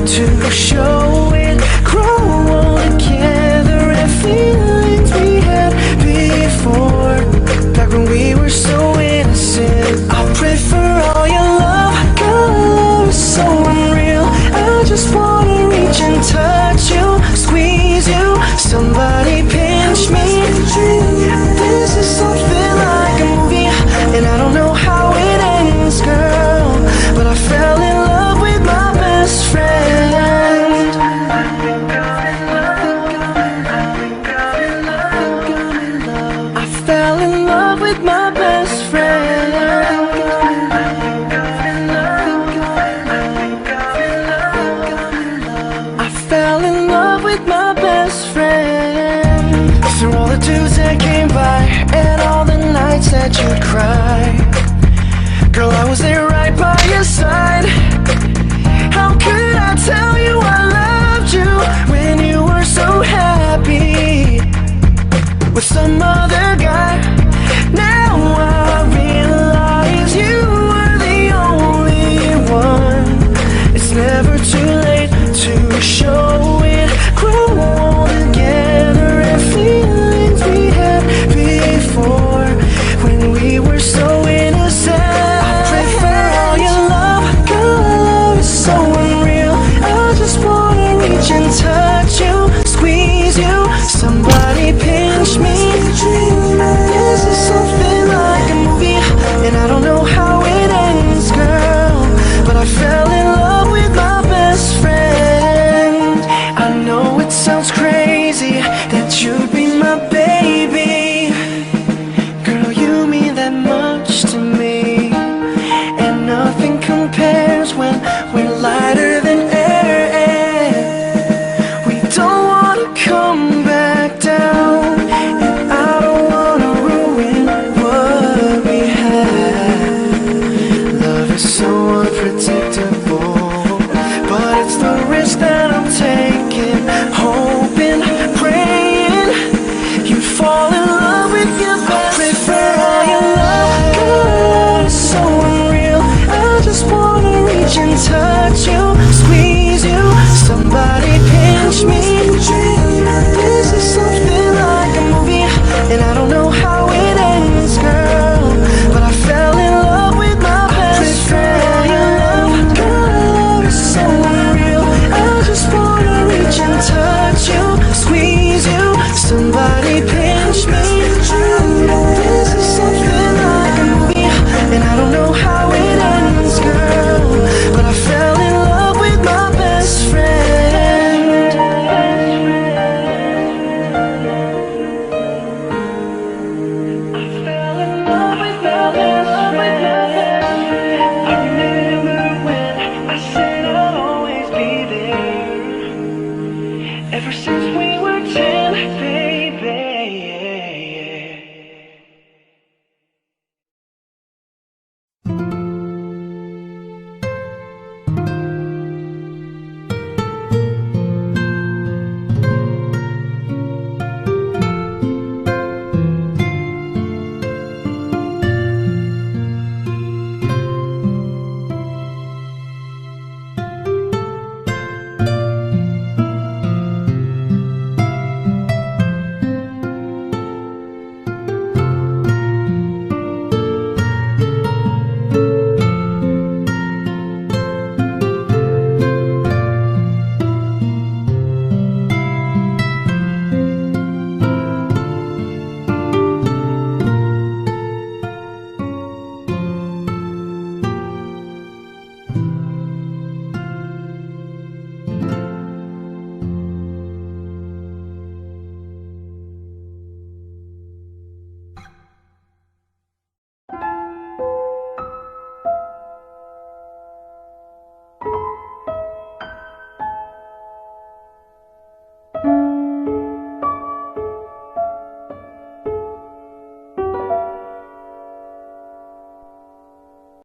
to show it, grow all together, and feelings we had before, back when we were so innocent. I pray for all your love, God, love is so unreal. I just wanna reach and touch you, squeeze you, somebody pinch me. This is something like a movie, and I don't know how it ends, girl, but I fell in love with my best friend. I fell in love with my best friend. I fell in love with my best friend. Through all the dudes that came by and all the nights that you'd cry, girl, I was there right by your side. How could I tell you I loved you when you were so happy with some other guy? Now I realize you were the only one. It's never too late to show it, grow all together, and feelings we had before, when we were so innocent. I pray for all your love, God, love is so unreal.